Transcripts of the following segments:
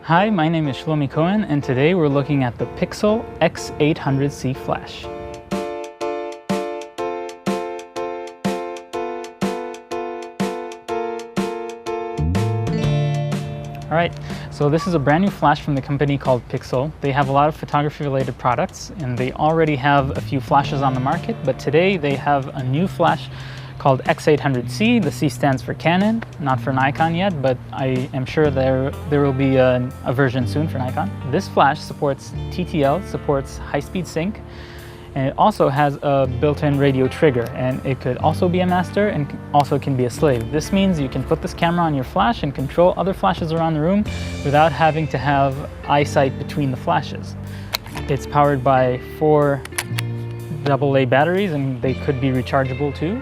Hi, my name is Shlomi Cohen, and today we're looking at the Pixel X800C flash. Alright, so this is a brand new flash from the company called Pixel. They have a lot of photography related products and they already have a few flashes on the market, but today they have a new flash called X800C. The C stands for Canon, not for Nikon yet, but I am sure there will be a version soon for Nikon. This flash supports TTL, supports high-speed sync, and it also has a built-in radio trigger, and it could also be a master and also can be a slave. This means you can put this camera on your flash and control other flashes around the room without having to have eyesight between the flashes. It's powered by 4 AA batteries and they could be rechargeable too.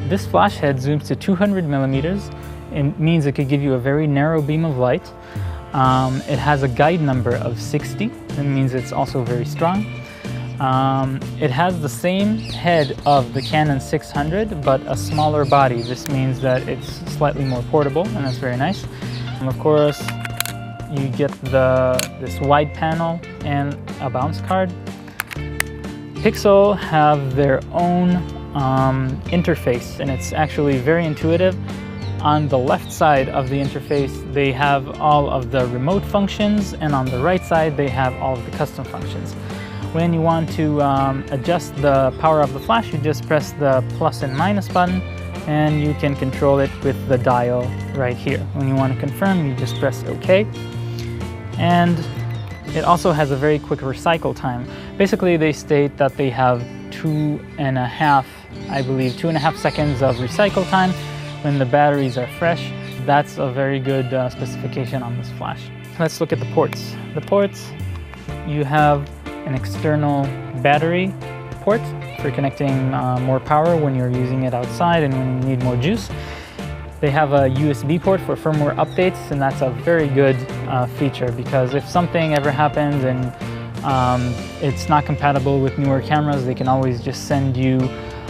This flash head zooms to 200 millimeters. It means it could give you a very narrow beam of light. It has a guide number of 60. That means it's also very strong. It has the same head of the Canon 600, but a smaller body. This means that it's slightly more portable, and that's very nice. And of course, you get this wide panel and a bounce card. Pixel have their own interface, and it's actually very intuitive. On the left side of the interface, they have all of the remote functions, and on the right side, they have all of the custom functions. When you want to adjust the power of the flash, you just press the plus and minus button, and you can control it with the dial right here. When you want to confirm, you just press OK. And it also has a very quick recycle time. Basically, they state that they have 2.5 seconds of recycle time when the batteries are fresh. That's a very good specification on this flash. Let's look at the ports. The ports, you have an external battery port for connecting more power when you're using it outside and when you need more juice. They have a USB port for firmware updates, and that's a very good feature because if something ever happens and it's not compatible with newer cameras, they can always just send you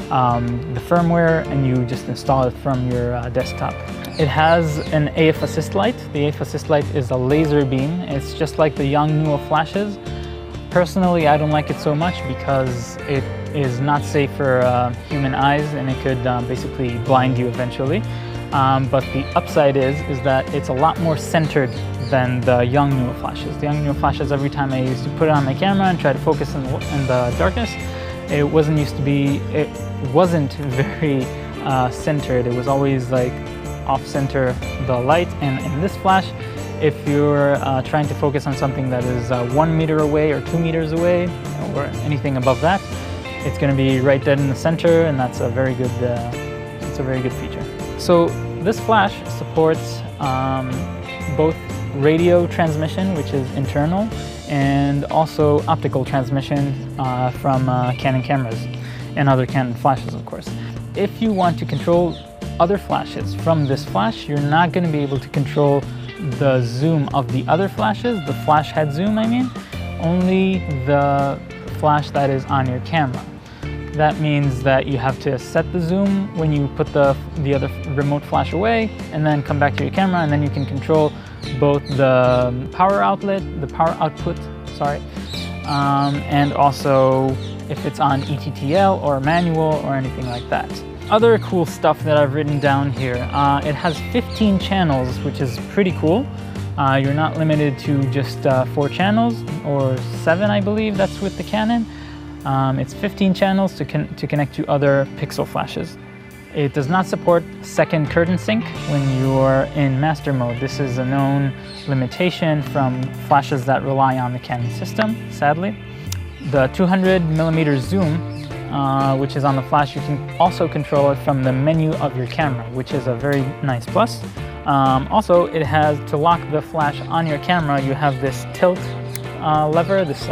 the firmware and you just install it from your desktop. It has an AF assist light. The AF assist light is a laser beam. It's just like the Yongnuo flashes. Personally, I don't like it so much because it is not safe for human eyes and it could basically blind you eventually. But the upside is that it's a lot more centered than the Yongnuo flashes. The Yongnuo flashes, every time I used to put it on my camera and try to focus in the darkness, it wasn't very centered. It was always like off-center the light, and in this flash, if you're trying to focus on something that is 1 meter away or 2 meters away or anything above that, it's going to be right dead in the center, and that's a very good feature. So this flash supports both radio transmission, which is internal, and also optical transmission from Canon cameras and other Canon flashes, of course. If you want to control other flashes from this flash, you're not going to be able to control the zoom of the other flashes, the flash head zoom I mean, only the flash that is on your camera. That means that you have to set the zoom when you put the other remote flash away and then come back to your camera, and then you can control both the power output, and also if it's on ETTL or manual or anything like that. Other cool stuff that I've written down here. It has 15 channels, which is pretty cool. You're not limited to just 4 channels, or 7 I believe, that's with the Canon. It's 15 channels to connect to other Pixel flashes. It does not support second curtain sync when you're in master mode. This is a known limitation from flashes that rely on the Canon system, sadly. The 200mm zoom, which is on the flash, you can also control it from the menu of your camera, which is a very nice plus. Also, it has, to lock the flash on your camera, you have this tilt lever, this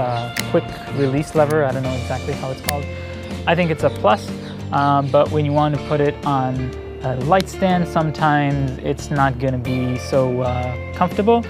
quick release lever. I don't know exactly how it's called. I think it's a plus, but when you want to put it on a light stand, sometimes it's not going to be so comfortable.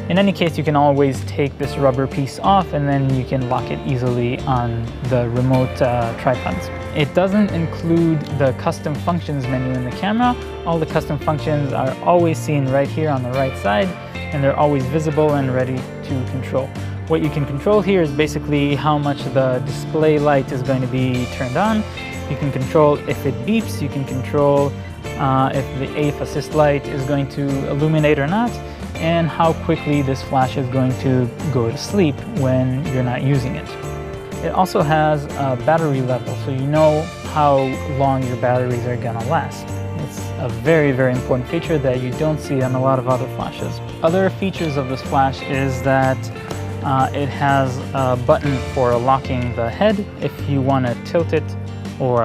In any case, you can always take this rubber piece off and then you can lock it easily on the remote tripods. It doesn't include the custom functions menu in the camera. All the custom functions are always seen right here on the right side. and they're always visible and ready to control. What you can control here is basically how much the display light is going to be turned on. You can control if it beeps, you can control if the AF assist light is going to illuminate or not, and how quickly this flash is going to go to sleep when you're not using it. It also has a battery level, so you know how long your batteries are gonna last. It's a very, very important feature that you don't see on a lot of other flashes. Other features of this flash is that it has a button for locking the head. If you want to tilt it, or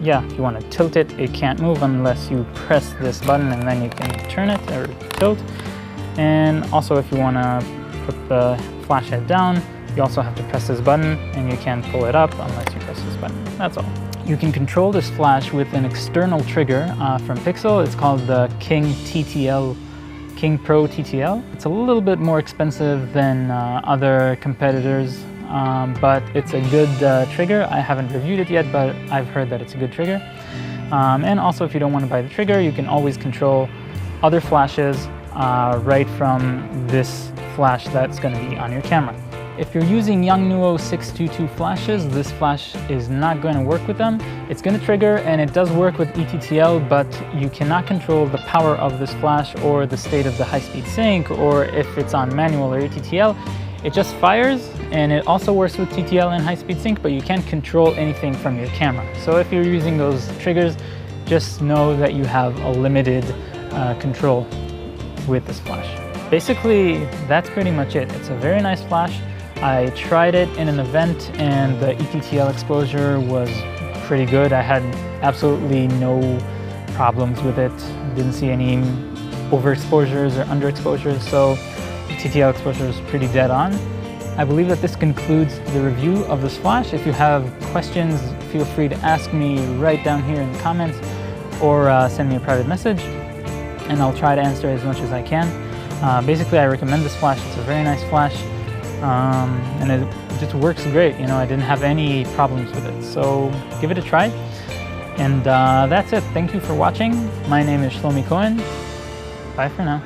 if you want to tilt it, it can't move unless you press this button, and then you can turn it or tilt. And also if you want to put the flash head down, you also have to press this button, and you can't pull it up unless you press this button. That's all. You can control this flash with an external trigger from Pixel. It's called the King Pro TTL. It's a little bit more expensive than other competitors, but it's a good trigger. I haven't reviewed it yet, but I've heard that it's a good trigger. And also, if you don't want to buy the trigger, you can always control other flashes right from this flash that's going to be on your camera. If you're using Yongnuo 622 flashes, this flash is not going to work with them. It's going to trigger, and it does work with ETTL, but you cannot control the power of this flash or the state of the high-speed sync, or if it's on manual or ETTL. It just fires, and it also works with TTL and high-speed sync, but you can't control anything from your camera. So if you're using those triggers, just know that you have a limited control with this flash. Basically, that's pretty much it. It's a very nice flash. I tried it in an event, and the ETTL exposure was pretty good. I had absolutely no problems with it. Didn't see any overexposures or underexposures, so ETTL exposure is pretty dead on. I believe that this concludes the review of this flash. If you have questions, feel free to ask me right down here in the comments, or send me a private message, and I'll try to answer as much as I can. Basically, I recommend this flash. It's a very nice flash. And it just works great. You know, I didn't have any problems with it, so give it a try. And that's it. Thank you for watching. My name is Shlomi Cohen. Bye for now.